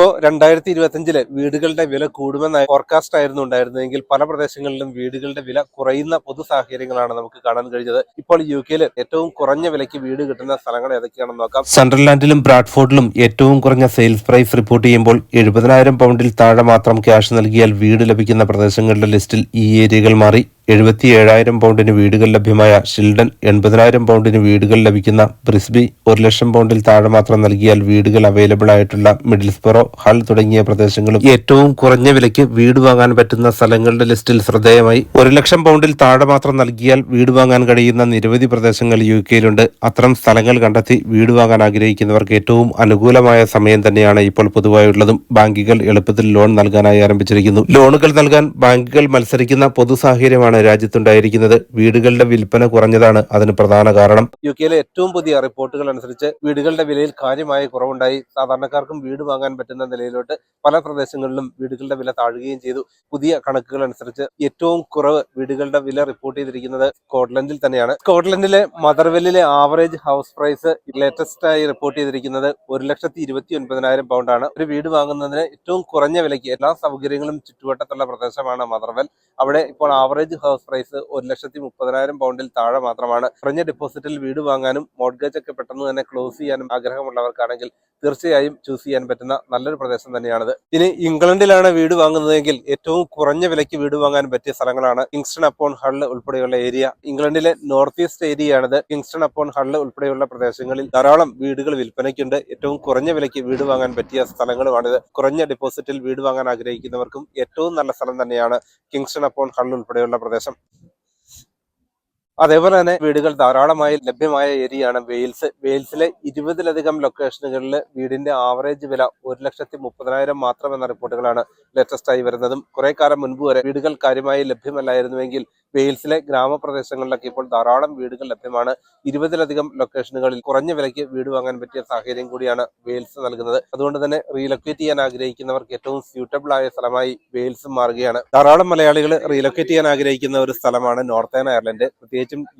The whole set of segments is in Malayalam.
ഇപ്പോ 2025 വീടുകളുടെ വില കൂടുമെന്ന ഫോർകാസ്റ്റ് ആയിരുന്നു ഉണ്ടായിരുന്നതെങ്കിൽ പല പ്രദേശങ്ങളിലും വീടുകളുടെ വില കുറയുന്ന പൊതു സാഹചര്യങ്ങളാണ് നമുക്ക് കാണാൻ കഴിഞ്ഞത്. ഇപ്പോൾ UK ഏറ്റവും കുറഞ്ഞ വിലയ്ക്ക് വീട് കിട്ടുന്ന സ്ഥലങ്ങൾ ഏതൊക്കെയാണെന്ന് നോക്കാം. സെൻട്രൽലാൻഡിലും ബ്രാഡ്ഫോർഡിലും ഏറ്റവും കുറഞ്ഞ സെയിൽസ് പ്രൈസ് റിപ്പോർട്ട് ചെയ്യുമ്പോൾ 70,000 പൗണ്ടിൽ താഴെ മാത്രം ക്യാഷ് നൽകിയാൽ വീട് ലഭിക്കുന്ന പ്രദേശങ്ങളുടെ ലിസ്റ്റിൽ ഈ ഏരിയകൾ മാറി. 77,000 പൗണ്ടിന് വീടുകൾ ലഭ്യമായ ഷിൽഡൻ, 80,000 പൗണ്ടിന് വീടുകൾ ലഭിക്കുന്ന ബ്രിസ്ബി, 1,00,000 പൗണ്ടിൽ താഴെ മാത്രം നൽകിയാൽ വീടുകൾ അവൈലബിൾ ആയിട്ടുള്ള മിഡിൽസ്ബറോ, ഹൾ തുടങ്ങിയ പ്രദേശങ്ങളും ഏറ്റവും കുറഞ്ഞ വിലയ്ക്ക് വീട് വാങ്ങാൻ പറ്റുന്ന സ്ഥലങ്ങളുടെ ലിസ്റ്റിൽ ശ്രദ്ധേയമായി. 1,00,000 പൗണ്ടിൽ താഴെ മാത്രം നൽകിയാൽ വീട് വാങ്ങാൻ കഴിയുന്ന നിരവധി പ്രദേശങ്ങൾ UK-യിലുണ്ട്. അത്തരം സ്ഥലങ്ങൾ കണ്ടെത്തി വീട് വാങ്ങാൻ ആഗ്രഹിക്കുന്നവർക്ക് ഏറ്റവും അനുകൂലമായ സമയം തന്നെയാണ് ഇപ്പോൾ പൊതുവായുള്ളതും. ബാങ്കുകൾ എളുപ്പത്തിൽ ലോൺ നൽകാനായി ആരംഭിച്ചിരിക്കുന്നു. ലോണുകൾ നൽകാൻ ബാങ്കുകൾ മത്സരിക്കുന്ന പൊതു സാഹചര്യമാണ് രാജ്യത്തുണ്ടായിരിക്കുന്നത്. വീടുകളുടെ വിൽപ്പന കുറഞ്ഞതാണ് അതിന് പ്രധാന കാരണം. UK-യിലെ ഏറ്റവും പുതിയ റിപ്പോർട്ടുകൾ അനുസരിച്ച് വീടുകളുടെ വിലയിൽ കാര്യമായ കുറവുണ്ടായി. സാധാരണക്കാർക്കും വീട് വാങ്ങാൻ പറ്റുന്ന നിലയിലോട്ട് പല പ്രദേശങ്ങളിലും വീടുകളുടെ വില താഴുകയും ചെയ്തു. പുതിയ കണക്കുകൾ അനുസരിച്ച് ഏറ്റവും കുറവ് വീടുകളുടെ വില റിപ്പോർട്ട് ചെയ്തിരിക്കുന്നത് സ്കോട്ട്ലൻഡിൽ തന്നെയാണ്. സ്കോട്ട്ലൻഡിലെ മദർവെല്ലിലെ ആവറേജ് ഹൗസ് പ്രൈസ് ലേറ്റസ്റ്റ് ആയി റിപ്പോർട്ട് ചെയ്തിരിക്കുന്നത് 1,29,000 പൗണ്ടാണ്. ഒരു വീട് വാങ്ങുന്നതിന് ഏറ്റവും കുറഞ്ഞ വിലയ്ക്ക് എല്ലാ സൗകര്യങ്ങളും ചുറ്റുവട്ടത്തുള്ള പ്രദേശമാണ് മദർവെൽ. അവിടെ ഇപ്പോൾ ആവറേജ് ഹൗസ് പ്രൈസ് 1,30,000 പൗണ്ടിൽ താഴെ മാത്രമാണ്. കുറഞ്ഞ ഡിപ്പോസിറ്റിൽ വീട് വാങ്ങാനും മോർഗേജ് ഒക്കെ പെട്ടെന്ന് തന്നെ ക്ലോസ് ചെയ്യാനും ആഗ്രഹമുള്ളവർക്കാണെങ്കിൽ തീർച്ചയായും ചൂസ് ചെയ്യാൻ പറ്റുന്ന നല്ലൊരു പ്രദേശം തന്നെയാണിത്. ഇനി ഇംഗ്ലണ്ടിലാണ് വീട് വാങ്ങുന്നതെങ്കിൽ ഏറ്റവും കുറഞ്ഞ വിലയ്ക്ക് വീട് വാങ്ങാൻ പറ്റിയ സ്ഥലങ്ങളാണ് കിങ്സ്റ്റൺ അപ്പോൺ ഹൾ ഉൾപ്പെടെയുള്ള ഏരിയ. ഇംഗ്ലണ്ടിലെ നോർത്ത് ഈസ്റ്റ് ഏരിയയാണിത്. കിങ്സ്റ്റൺ അപ്പോൺ ഹൾ ഉൾപ്പെടെയുള്ള പ്രദേശങ്ങളിൽ ധാരാളം വീടുകൾ വിൽപ്പനയ്ക്കുണ്ട്. ഏറ്റവും കുറഞ്ഞ വിലയ്ക്ക് വീട് വാങ്ങാൻ പറ്റിയ സ്ഥലങ്ങളുമാണിത്. കുറഞ്ഞ ഡിപ്പോസിറ്റിൽ വീട് വാങ്ങാൻ ആഗ്രഹിക്കുന്നവർക്കും ഏറ്റവും നല്ല സ്ഥലം തന്നെയാണ് കിങ്സ്റ്റൺ അപ്പോൺ ഹൾ ഉൾപ്പെടെയുള്ള പ്രദേശം. അതേപോലെ തന്നെ വീടുകൾ ധാരാളമായി ലഭ്യമായ ഏരിയയാണ് വെയിൽസിലെ 20ലധികം ലൊക്കേഷനുകളിൽ വീടിന്റെ ആവറേജ് വില 1,30,000 മാത്രം എന്ന റിപ്പോർട്ടുകളാണ് ലേറ്റസ്റ്റ് ആയി വരുന്നതും. കുറെ കാലം മുൻപ് വരെ വീടുകൾ കാര്യമായി ലഭ്യമല്ലായിരുന്നുവെങ്കിൽ വെയിൽസിലെ ഗ്രാമപ്രദേശങ്ങളിലൊക്കെ ഇപ്പോൾ ധാരാളം വീടുകൾ ലഭ്യമാണ്. 20ലധികം ലൊക്കേഷനുകളിൽ കുറഞ്ഞ വിലയ്ക്ക് വീട് വാങ്ങാൻ പറ്റിയ സാഹചര്യം കൂടിയാണ് വെയിൽസ് നൽകുന്നത്. അതുകൊണ്ട് തന്നെ റീലൊക്കേറ്റ് ചെയ്യാൻ ആഗ്രഹിക്കുന്നവർക്ക് ഏറ്റവും സ്യൂട്ടബിൾ ആയ സ്ഥലമായി വെയിൽസ് മാറുകയാണ്. ധാരാളം മലയാളികൾ റീലൊക്കേറ്റ് ചെയ്യാൻ ആഗ്രഹിക്കുന്ന ഒരു സ്ഥലമാണ് നോർത്തേൺ അയർലൻഡ്. പ്രത്യേകിച്ചും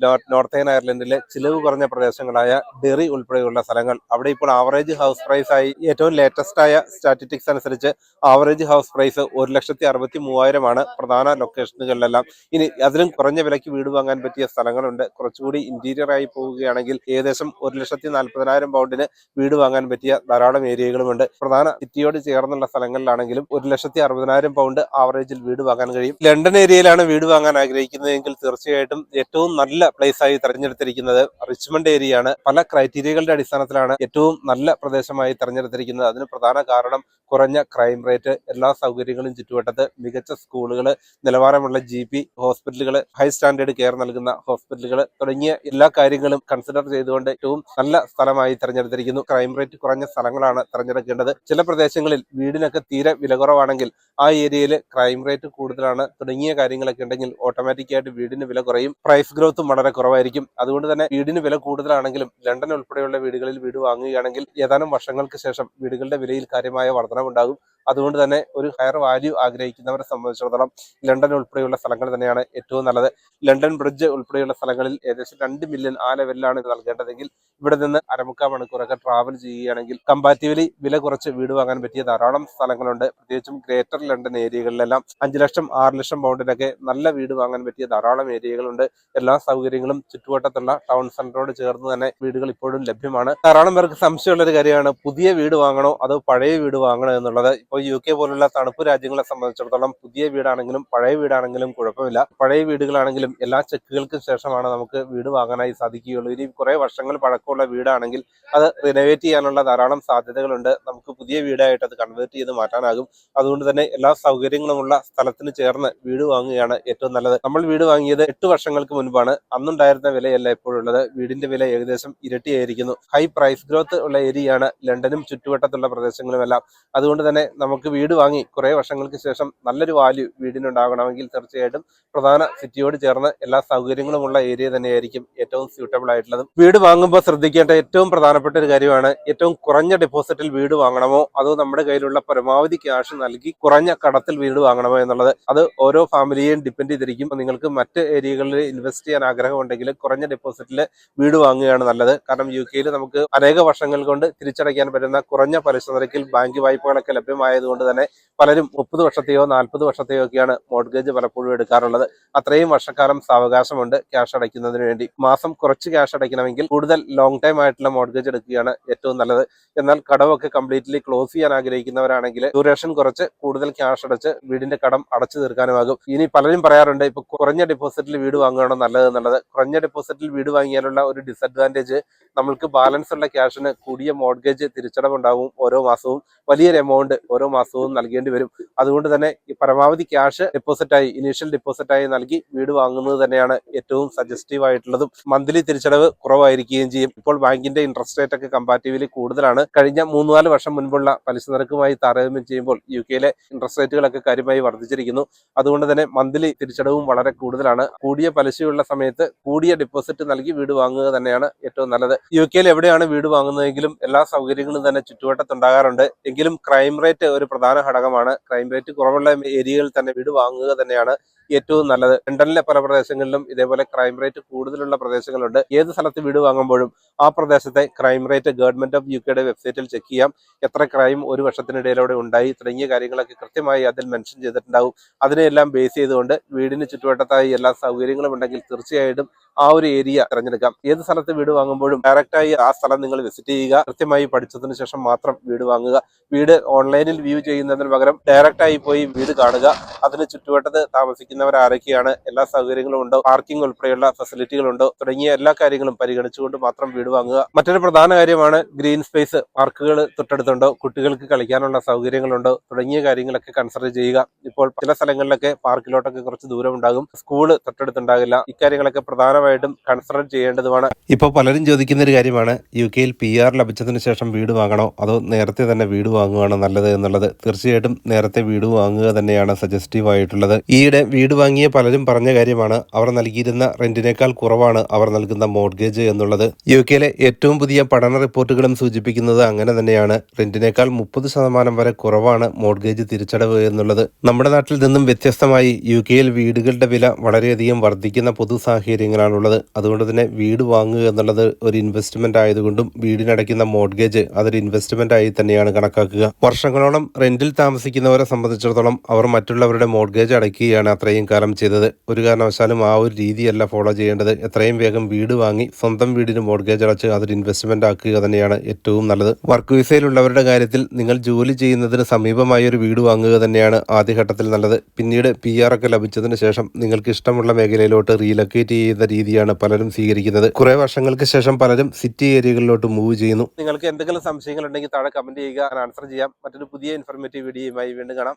നോർത്തേൺ അയർലൻഡിലെ ചിലവ് കുറഞ്ഞ പ്രദേശങ്ങളായ ഡെറി ഉൾപ്പെടെയുള്ള സ്ഥലങ്ങൾ. അവിടെ ഇപ്പോൾ ആവറേജ് ഹൗസ് പ്രൈസ് ആയി ഏറ്റവും ലേറ്റസ്റ്റ് ആയ സ്റ്റാറ്റിസ്റ്റിക്സ് അനുസരിച്ച് ആവറേജ് ഹൗസ് പ്രൈസ് 1,63,000 ആണ് പ്രധാന ലൊക്കേഷനുകളിലെല്ലാം. ഇനി അതിലും കുറഞ്ഞ വിലയ്ക്ക് വീട് വാങ്ങാൻ പറ്റിയ സ്ഥലങ്ങളുണ്ട്. കുറച്ചുകൂടി ഇന്റീരിയർ ആയി പോവുകയാണെങ്കിൽ ഏകദേശം 1,40,000 പൗണ്ടിന് വീട് വാങ്ങാൻ പറ്റിയ ധാരാളം ഏരിയകളുമുണ്ട്. പ്രധാന സിറ്റിയോട് ചേർന്നുള്ള സ്ഥലങ്ങളിലാണെങ്കിലും 1,60,000 പൗണ്ട് ആവറേജിൽ വീട് വാങ്ങാൻ കഴിയും. ലണ്ടൻ ഏരിയയിലാണ് വീട് വാങ്ങാൻ ആഗ്രഹിക്കുന്നതെങ്കിൽ തീർച്ചയായിട്ടും ഏറ്റവും നല്ല പ്ലേസ് ആയി തെരഞ്ഞെടുത്തിരിക്കുന്നത് റിച്ച്മണ്ട് ഏരിയയാണ്. പല ക്രൈറ്റീരിയകളുടെ അടിസ്ഥാനത്തിലാണ് ഏറ്റവും നല്ല പ്രദേശമായി തെരഞ്ഞെടുത്തിരിക്കുന്നത്. അതിന് പ്രധാന കാരണം കുറഞ്ഞ ക്രൈം റേറ്റ്, എല്ലാ സൗകര്യങ്ങളും ചുറ്റുവട്ടത്ത്, മികച്ച സ്കൂളുകൾ, നിലവാരമുള്ള GP ഹോസ്പിറ്റലുകൾ, ഹൈ സ്റ്റാൻഡേർഡ് കെയർ നൽകുന്ന ഹോസ്പിറ്റലുകൾ തുടങ്ങിയ എല്ലാ കാര്യങ്ങളും കൺസിഡർ ചെയ്തുകൊണ്ട് ഏറ്റവും നല്ല സ്ഥലമായി തെരഞ്ഞെടുത്തിരിക്കുന്നു. ക്രൈം റേറ്റ് കുറഞ്ഞ സ്ഥലങ്ങളാണ് തെരഞ്ഞെടുക്കേണ്ടത്. ചില പ്രദേശങ്ങളിൽ വീടിനൊക്കെ തീരെ വില കുറവാണെങ്കിൽ ആ ഏരിയയിൽ ക്രൈം റേറ്റ് കൂടുതലാണ് തുടങ്ങിയ കാര്യങ്ങളൊക്കെ ഉണ്ടെങ്കിൽ ഓട്ടോമാറ്റിക്കായിട്ട് വീടിന് വില കുറയും. പ്രൈസ് ഗ്രോത്തും വളരെ കുറവായിരിക്കും. അതുകൊണ്ട് തന്നെ വീടിന് വില കൂടുതലാണെങ്കിലും ലണ്ടൻ ഉൾപ്പെടെയുള്ള വീടുകളിൽ വീട് വാങ്ങുകയാണെങ്കിൽ ഏതാനും വർഷങ്ങൾക്ക് ശേഷം വീടുകളുടെ വിലയിൽ കാര്യമായ വർധനവുണ്ടാകും. അതുകൊണ്ട് തന്നെ ഒരു ഹയർ വാല്യൂ ആഗ്രഹിക്കുന്നവരെ സംബന്ധിച്ചിടത്തോളം ലണ്ടൻ ഉൾപ്പെടെയുള്ള സ്ഥലങ്ങൾ തന്നെയാണ് ഏറ്റവും നല്ലത്. ലണ്ടൻ ബ്രിഡ്ജ് ഉൾപ്പെടെയുള്ള സ്ഥലങ്ങളിൽ ഏകദേശം 2 മില്യൺ ആ ലെവലിലാണ് ഇത് നൽകേണ്ടതെങ്കിൽ ഇവിടെ നിന്ന് അരമുക്കാൽ മണിക്കൂറൊക്കെ ട്രാവൽ ചെയ്യുകയാണെങ്കിൽ കമ്പാരിറ്റീവ്ലി വില കുറച്ച് വീട് വാങ്ങാൻ പറ്റിയ ധാരാളം സ്ഥലങ്ങളുണ്ട്. പ്രത്യേകിച്ചും ഗ്രേറ്റർ ലണ്ടൻ ഏരിയകളിലെല്ലാം 5 ലക്ഷം 6 ലക്ഷം പൗണ്ടിനൊക്കെ നല്ല വീട് വാങ്ങാൻ പറ്റിയ ധാരാളം ഏരിയകളുണ്ട്. എല്ലാ സൗകര്യങ്ങളും ചുറ്റുവട്ടത്തുള്ള ടൗൺ സെന്ററോട് ചേർന്ന് തന്നെ വീടുകൾ ഇപ്പോഴും ലഭ്യമാണ്. ധാരാളം പേർക്ക് സംശയമുള്ള ഒരു കാര്യമാണ് പുതിയ വീട് വാങ്ങണോ അതോ പഴയ വീട് വാങ്ങണോ എന്നുള്ളത്. ഇപ്പോൾ UK പോലുള്ള തണുപ്പ് രാജ്യങ്ങളെ സംബന്ധിച്ചിടത്തോളം പുതിയ വീടാണെങ്കിലും പഴയ വീടാണെങ്കിലും കുഴപ്പമില്ല. പഴയ വീടുകളാണെങ്കിലും എല്ലാ ചെക്കുകൾക്കും ശേഷമാണ് നമുക്ക് വീട് വാങ്ങാനായി സാധിക്കുകയുള്ളൂ. ഇനി കുറെ വർഷങ്ങൾ പഴക്കമുള്ള വീടാണെങ്കിൽ അത് റിനോവേറ്റ് ചെയ്യാനുള്ള ധാരാളം സാധ്യതകളുണ്ട്. നമുക്ക് പുതിയ വീടായിട്ട് അത് കൺവേർട്ട് ചെയ്ത് മാറ്റാനാകും. അതുകൊണ്ട് തന്നെ എല്ലാ സൗകര്യങ്ങളുമുള്ള സ്ഥലത്തിന് ചേർന്ന് വീട് വാങ്ങുകയാണ് ഏറ്റവും നല്ലത്. നമ്മൾ വീട് വാങ്ങിയത് 8 വർഷങ്ങൾക്ക് മുൻപാണ്. അന്നുണ്ടായിരുന്ന വിലയല്ല ഇപ്പോഴുള്ളത്. വീടിന്റെ വില ഏകദേശം ഇരട്ടിയായിരിക്കുന്നു. ഹൈ പ്രൈസ് ഗ്രോത്ത് ഉള്ള ഏരിയയാണ് ലണ്ടനും ചുറ്റുവട്ടത്തുള്ള പ്രദേശങ്ങളുമെല്ലാം. അതുകൊണ്ട് തന്നെ നമുക്ക് വീട് വാങ്ങി കുറെ വർഷങ്ങൾക്ക് ശേഷം നല്ലൊരു വാല്യൂ വീടിനുണ്ടാകണമെങ്കിൽ തീർച്ചയായിട്ടും പ്രധാന സിറ്റിയോട് ചേർന്ന് എല്ലാ സൗകര്യങ്ങളുമുള്ള ഏരിയ തന്നെയായിരിക്കും ഏറ്റവും സ്യൂട്ടബിൾ ആയിട്ടുള്ളത്. വീട് വാങ്ങുമ്പോൾ ശ്രദ്ധിക്കേണ്ട ഏറ്റവും പ്രധാനപ്പെട്ട ഒരു കാര്യമാണ് ഏറ്റവും കുറഞ്ഞ ഡെപ്പോസിറ്റിൽ വീട് വാങ്ങണമോ അതോ നമ്മുടെ കയ്യിലുള്ള പരമാവധി ക്യാഷ് നൽകി കുറഞ്ഞ കടത്തിൽ വീട് വാങ്ങണമോ എന്നുള്ളത്. അത് ഓരോ ഫാമിലിയെയും ഡിപ്പെൻഡ് ചെയ്തിരിക്കും. നിങ്ങൾക്ക് മറ്റ് ഏരിയകളിൽ ഇൻവെസ്റ്റ് ചെയ്യാൻ ആഗ്രഹമുണ്ടെങ്കിൽ കുറഞ്ഞ ഡെപ്പോസിറ്റിൽ വീട് വാങ്ങുകയാണ് നല്ലത്. കാരണം UK നമുക്ക് അനേക വർഷങ്ങൾ കൊണ്ട് തിരിച്ചടയ്ക്കാൻ പറ്റുന്ന കുറഞ്ഞ പലിശ നിരക്കിൽ ബാങ്ക് വായ്പകളൊക്കെ ലഭ്യമായതുകൊണ്ട് തന്നെ പലരും 30 വർഷത്തെയോ 40 വർഷത്തെയോ ഒക്കെയാണ് മോർഗേജ് പലപ്പോഴും എടുക്കാറുള്ളത്. അത്രയും വർഷക്കാലം സാവകാശമുണ്ട് ക്യാഷ് അടയ്ക്കുന്നതിന് വേണ്ടി. മാസം കുറച്ച് ക്യാഷ് അടയ്ക്കണമെങ്കിൽ കൂടുതൽ ലോങ് ടൈം ആയിട്ടുള്ള മോർഗേജ് എടുക്കുകയാണ് ഏറ്റവും നല്ലത്. എന്നാൽ കടമൊക്കെ കംപ്ലീറ്റ്ലി ക്ലോസ് ചെയ്യാൻ ആഗ്രഹിക്കുന്നവരാണെങ്കിൽ ഡ്യൂറേഷൻ കുറച്ച് കൂടുതൽ ക്യാഷ് അടച്ച് വീടിന്റെ കടം അടച്ചു തീർക്കാനുമാകും. ഇനി പലരും പറയാറുണ്ട് ഇപ്പൊ കുറഞ്ഞ ഡെപ്പോസിറ്റിൽ വീട് വാങ്ങുകയാണോ നല്ലത് എന്നുള്ളത്. കുറഞ്ഞ ഡെപ്പോസിറ്റിൽ വീട് വാങ്ങിയാലുള്ള ഒരു ഡിസഡ്വാൻറ്റേജ് നമ്മൾക്ക് ബാലൻസ് ഉള്ള ക്യാഷിന് കൂടിയ മോർഗേജ് തിരിച്ചടവുണ്ടാവും. ഓരോ മാസവും വലിയൊരു എമൗണ്ട് ഓരോ മാസവും നൽകേണ്ടി വരും. അതുകൊണ്ട് തന്നെ ഈ പരമാവധി ക്യാഷ് ഡെപ്പോസിറ്റായി ഇനീഷ്യൽ ഡെപ്പോസിറ്റായി നൽകി വീട് വാങ്ങുന്നത് തന്നെയാണ് ഏറ്റവും സജസ്റ്റീവ് ആയിട്ടുള്ളതും. മന്ത്ലി തിരിച്ചടവ് കുറവായിരിക്കുകയും ചെയ്യും. ഇപ്പോൾ ബാങ്കിന്റെ ഇൻട്രസ്റ്റ് റേറ്റ് ഒക്കെ കമ്പാരിറ്റീവ്ലി കൂടുതലാണ്. കഴിഞ്ഞ 3-4 വർഷം മുൻപുള്ള പലിശ നിരക്കുമായി താരതമ്യം ചെയ്യുമ്പോൾ UK ഇൻട്രസ്റ്റ് റേറ്റുകളൊക്കെ കാര്യമായി വർദ്ധിച്ചിരിക്കുന്നു. അതുകൊണ്ട് തന്നെ മന്ത്ലി തിരിച്ചടവും വളരെ കൂടുതലാണ്. കൂടിയ പലിശയുള്ള സമയത്ത് കൂടിയ ഡെപ്പോസിറ്റ് നൽകി വീട് വാങ്ങുക തന്നെയാണ് ഏറ്റവും നല്ലത്. UK എവിടെയാണ് വീട് വാങ്ങുന്നതെങ്കിലും എല്ലാ സൗകര്യങ്ങളും തന്നെ ചുറ്റുവട്ടത്തുണ്ടാകാറുണ്ട്. എങ്കിലും ക്രൈം റേറ്റ് ഒരു പ്രധാന ഘടകമാണ്. ക്രൈം റേറ്റ് കുറവുള്ള ഏരിയകളിൽ തന്നെ വീട് വാങ്ങുക തന്നെയാണ് ഏറ്റവും നല്ലത്. ലണ്ടനിലെ പല പ്രദേശങ്ങളിലും ഇതേപോലെ ക്രൈം റേറ്റ് കൂടുതലുള്ള പ്രദേശങ്ങളുണ്ട്. ഏത് സ്ഥലത്ത് വീട് വാങ്ങുമ്പോഴും ആ പ്രദേശത്തെ crime rate government of UK വെബ്സൈറ്റിൽ ചെക്ക് ചെയ്യാം. എത്ര ക്രൈം ഒരു വർഷത്തിനിടയിലൂടെ ഉണ്ടായി തുടങ്ങിയ കാര്യങ്ങളൊക്കെ കൃത്യമായി അതിൽ മെൻഷൻ ചെയ്തിട്ടുണ്ടാവും. അതിനെല്ലാം ബേസ് ചെയ്തുകൊണ്ട് വീടിന് ചുറ്റുവട്ടത്തായി എല്ലാ സൗകര്യങ്ങളും ഉണ്ടെങ്കിൽ തീർച്ചയായിട്ടും ആ ഒരു ഏരിയ തിരഞ്ഞെടുക്കാം. ഏത് സ്ഥലത്ത് വീട് വാങ്ങുമ്പോഴും ഡയറക്റ്റായി ആ സ്ഥലം നിങ്ങൾ വിസിറ്റ് ചെയ്യുക. കൃത്യമായി പഠിച്ചതിന് ശേഷം മാത്രം വീട് വാങ്ങുക. വീട് ഓൺലൈനിൽ വ്യൂ ചെയ്യുന്നതിന് പകരം ഡയറക്റ്റായി പോയി വീട് കാണുക. അതിന് ചുറ്റുവട്ടത്ത് താമസിക്കുന്നവർ ആരൊക്കെയാണ്, എല്ലാ സൗകര്യങ്ങളും ഉണ്ടോ, പാർക്കിംഗ് ഉൾപ്പെടെയുള്ള ഫെസിലിറ്റികൾ ഉണ്ടോ തുടങ്ങിയ എല്ലാ കാര്യങ്ങളും പരിഗണിച്ചുകൊണ്ട് മാത്രം വീട് വാങ്ങുക. മറ്റൊരു പ്രധാന കാര്യമാണ് ഗ്രീൻ സ്പേസ്. പാർക്കുകൾ തൊട്ടടുത്തുണ്ടോ, കുട്ടികൾക്ക് കളിക്കാനുള്ള സൗകര്യങ്ങളുണ്ടോ തുടങ്ങിയ കാര്യങ്ങളൊക്കെ കൺസിഡർ ചെയ്യുക. ഇപ്പോൾ ചില സ്ഥലങ്ങളിലൊക്കെ പാർക്കിലോട്ടൊക്കെ കുറച്ച് ദൂരം ഉണ്ടാകും, സ്കൂള് തൊട്ടടുത്തുണ്ടാകില്ല. ഇക്കാര്യങ്ങളൊക്കെ പ്രധാനമായിട്ടും കൺസിഡർ ചെയ്യേണ്ടതുമാണ്. ഇപ്പോൾ പലരും ചോദിക്കുന്ന ഒരു കാര്യമാണ് UK PR ലഭിച്ചതിന് ശേഷം വീട് വാങ്ങണോ അതോ നേരത്തെ തന്നെ വീട് വാങ്ങുകയാണോ നല്ലത് എന്നുള്ളത്. തീർച്ചയായിട്ടും നേരത്തെ വീട് വാങ്ങുക തന്നെയാണ് സജസ്റ്റീവ് ആയിട്ടുള്ളത്. ഈയിടെ വീട് വാങ്ങിയ പലരും പറഞ്ഞ കാര്യമാണ് അവർ നൽകിയിരുന്ന റെന്റിനേക്കാൾ കുറവാണ് അവർ നൽകുന്ന മോർഗേജ് എന്നുള്ളത്. UK ഏറ്റവും പുതിയ പഠന റിപ്പോർട്ടുകളും സൂചിപ്പിക്കുന്നത് അങ്ങനെ തന്നെയാണ്. റെന്റിനേക്കാൾ 30% വരെ കുറവാണ് മോർഗേജ് തിരിച്ചടവ് എന്നുള്ളത്. നമ്മുടെ നാട്ടിൽ നിന്നും വ്യത്യസ്തമായി UK വീടുകളുടെ വില വളരെയധികം വർദ്ധിക്കുന്ന പൊതു സാഹചര്യങ്ങളാണുള്ളത്. അതുകൊണ്ട് തന്നെ വീട് വാങ്ങുക എന്നുള്ളത് ഒരു ഇൻവെസ്റ്റ്മെന്റ് ആയതുകൊണ്ടും വീടിനടയ്ക്കുന്ന മോർഗേജ് അതൊരു ഇൻവെസ്റ്റ്മെന്റ് ആയി തന്നെയാണ് കണക്കാക്കുക. വർഷങ്ങളോളം റെന്റിൽ താമസിക്കുന്നവരെ സംബന്ധിച്ചിടത്തോളം അവർ മറ്റുള്ളവരുടെ മോർഗേജ് അടയ്ക്കുകയാണ് അത്രയും കാലം ചെയ്തത്. ഒരു കാരണവശാലും ആ ഒരു രീതിയല്ല ഫോളോ ചെയ്യേണ്ടത്. എത്രയും വേഗം വീട് വാങ്ങി സ്വന്തം വീടിന് മോർഗേജ് അടച്ച് അതൊരു ഇൻവെസ്റ്റ്മെന്റ് ആക്കുക തന്നെയാണ് ഏറ്റവും നല്ലത്. വർക്ക് വിസയിലുള്ളവരുടെ കാര്യത്തിൽ നിങ്ങൾ ജോലി ചെയ്യുന്നതിന് സമീപമായ ഒരു വീട് വാങ്ങുക തന്നെയാണ് ആദ്യഘട്ടത്തിൽ നല്ലത്. പിന്നീട് PR ഒക്കെ ലഭിച്ചതിന് ശേഷം നിങ്ങൾക്ക് ഇഷ്ടമുള്ള മേഖലയിലോട്ട് റീലൊക്കേറ്റ് ചെയ്യുന്ന രീതിയാണ് പലരും സ്വീകരിക്കുന്നത്. കുറെ വർഷങ്ങൾക്ക് ശേഷം പലരും സിറ്റി ഏരിയകളിലോട്ട് മൂവ് ചെയ്യുന്നു. നിങ്ങൾക്ക് എന്തെങ്കിലും സംശയങ്ങൾ ഉണ്ടെങ്കിൽ താഴെ കമന്റ് ചെയ്യുക, ആൻസർ ചെയ്യാം. മറ്റൊരു പുതിയ ഇൻഫോർമേറ്റീവ് വീഡിയോയുമായി വീണ്ടും കാണാം.